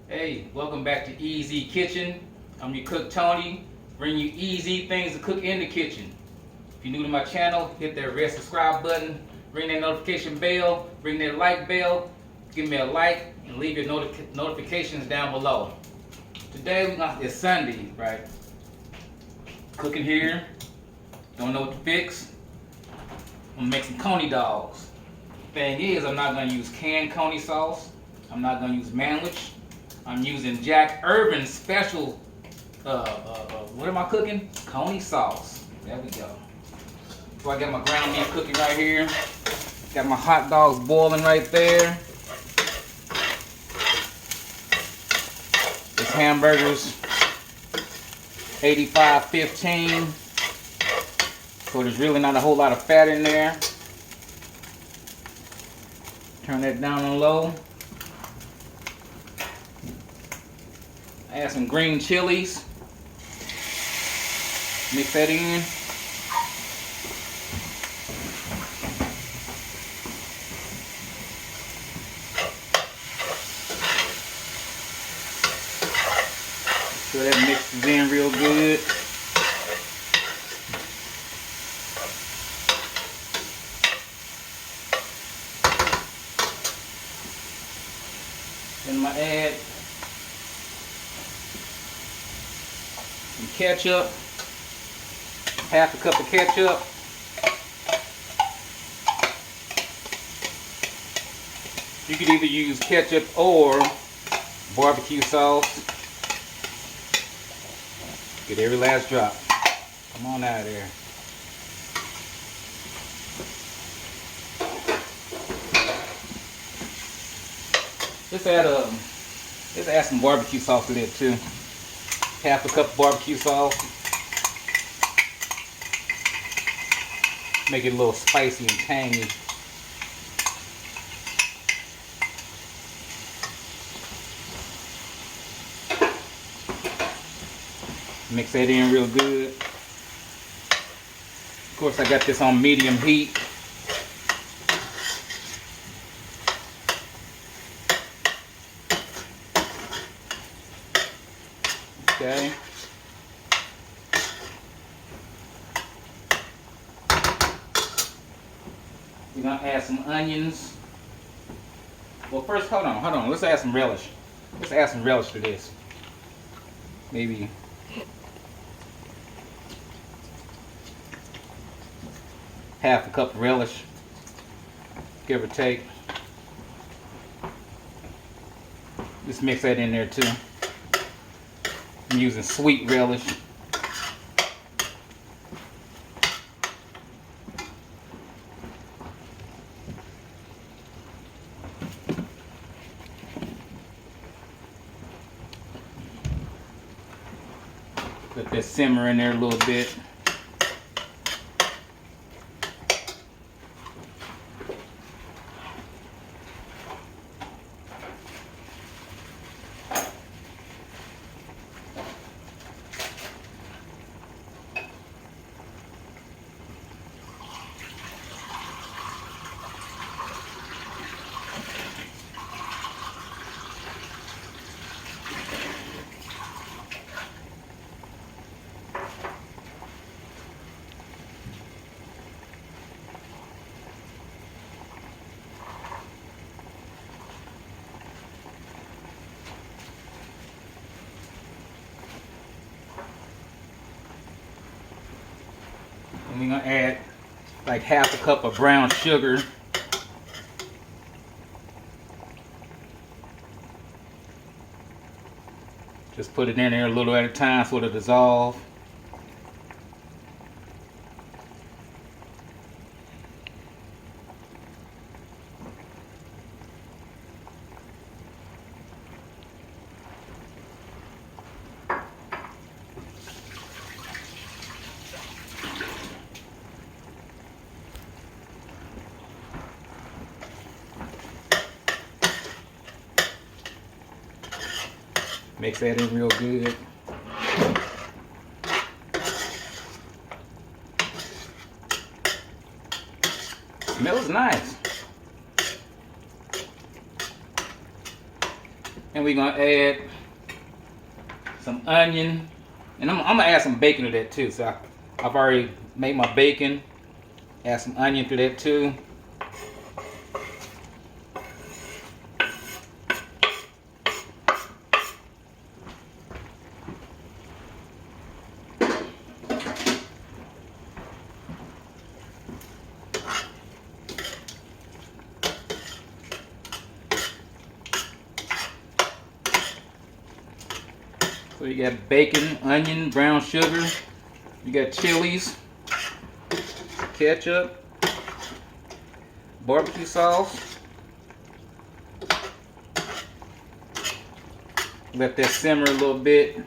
Hey, welcome back to Easy Kitchen. I'm your cook Tony, bringing you easy things to cook in the kitchen. If you're new to my channel, hit that red subscribe button, ring that notification bell, ring that like bell, give me a like, and leave your notifications down below. Today it's Sunday, right? Cooking here, don't know what to fix. I'm gonna make some Coney dogs. Thing is, I'm not gonna use canned Coney sauce. I'm not gonna use manwich. I'm using Jack Irvin special, what am I cooking? Coney sauce. There we go. So I got my ground beef cooking right here. Got my hot dogs boiling right there. This hamburger's 85-15. So there's really not a whole lot of fat in there. Turn that down on low. Add some green chilies. Mix that in. So that mixes in real good. Then I'm gonna add some ketchup, half a cup of ketchup. You could either use ketchup or barbecue sauce. Get every last drop. Come on out of there. Let's add some barbecue sauce to that too. Half a cup of barbecue sauce. Make it a little spicy and tangy. Mix that in real good. Of course, I got this on medium heat. Okay. We're gonna add some onions. Well, first, hold on. Let's add some relish. Let's add some relish to this. Maybe half a cup of relish, give or take. Just mix that in there too. I'm using sweet relish. Let that simmer in there a little bit. And we're gonna add like half a cup of brown sugar. Just put it in there a little at a time so it'll dissolve. Mix that in real good. Smells nice. And we're gonna add some onion, and I'm gonna add some bacon to that too. So I've already made my bacon. Add some onion to that too. So you got bacon, onion, brown sugar, you got chilies, ketchup, barbecue sauce. Let that simmer a little bit.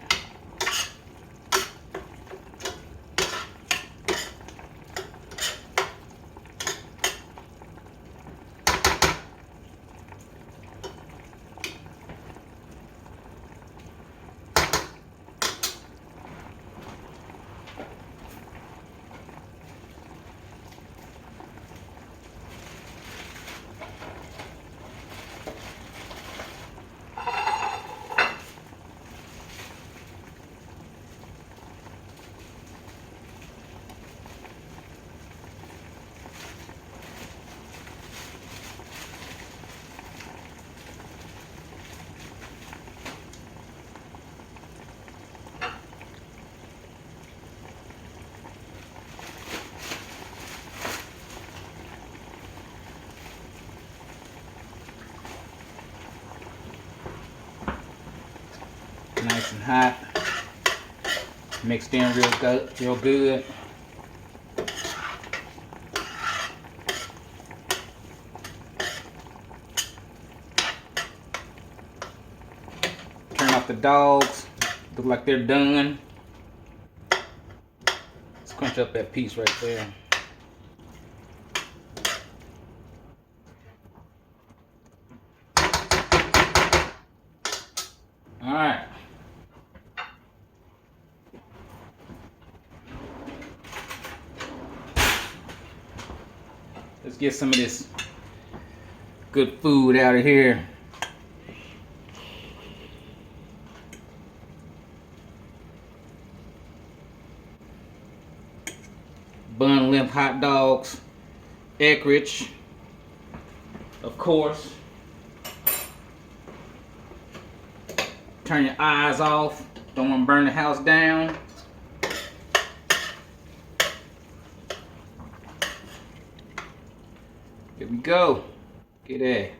Nice and hot. Mixed in real good. Turn off the dogs. Look like they're done. Let's crunch up that piece right there. All right. Let's get some of this good food out of here. Bun limp hot dogs, Eckrich, of course. Turn your eyes off. Don't want to burn the house down. Here we go. Get that.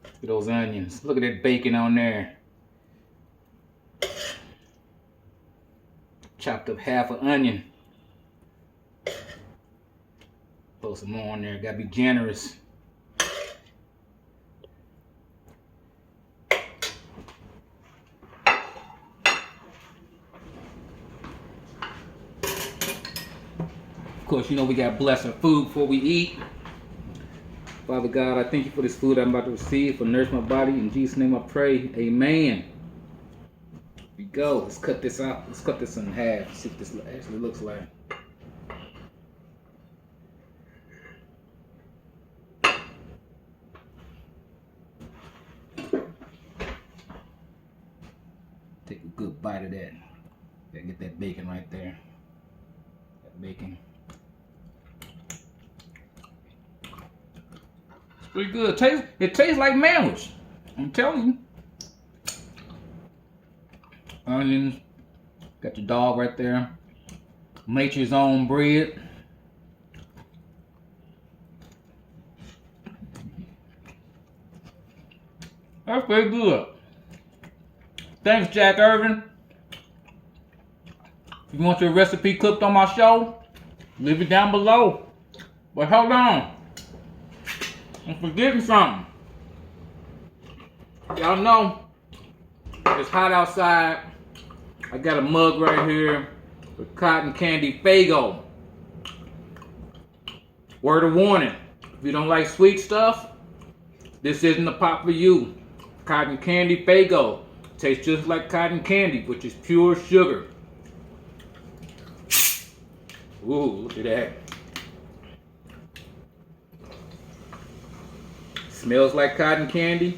Look at those onions. Look at that bacon on there. Chopped up half an onion. Throw some more on there. Gotta be generous. Of course, you know we got blessed food before we eat. Father God, I thank you for this food I'm about to receive, for nourish my body. In Jesus' name I pray, amen. Here we go. Let's cut this out. Let's cut this in half. See what this actually looks like. Take a good bite of that. Gotta get that bacon right there. That bacon. Pretty good. It tastes like marriage. I'm telling you. Onions. Got your dog right there. Nature's own bread. That's pretty good. Thanks, Jack Irvin. If you want your recipe cooked on my show, leave it down below. But hold on. I'm forgetting something. Y'all know it's hot outside. I got a mug right here with cotton candy Faygo. Word of warning, if you don't like sweet stuff, this isn't the pop for you. Cotton candy Faygo tastes just like cotton candy, which is pure sugar. Ooh, look at that. Smells like cotton candy.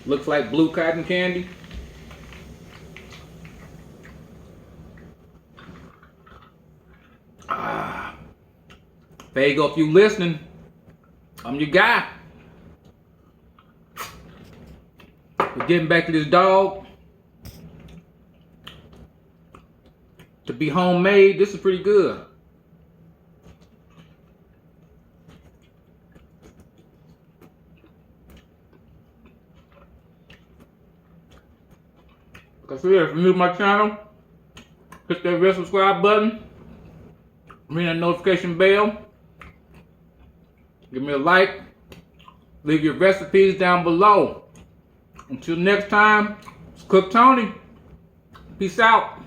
Looks like blue cotton candy. There you go. If you listening, I'm your guy. We're getting back to this dog. To be homemade, this is pretty good. Like I said, if you're new to my channel, hit that red subscribe button. Ring that notification bell. Give me a like. Leave your recipes down below. Until next time, it's Cook Tony. Peace out.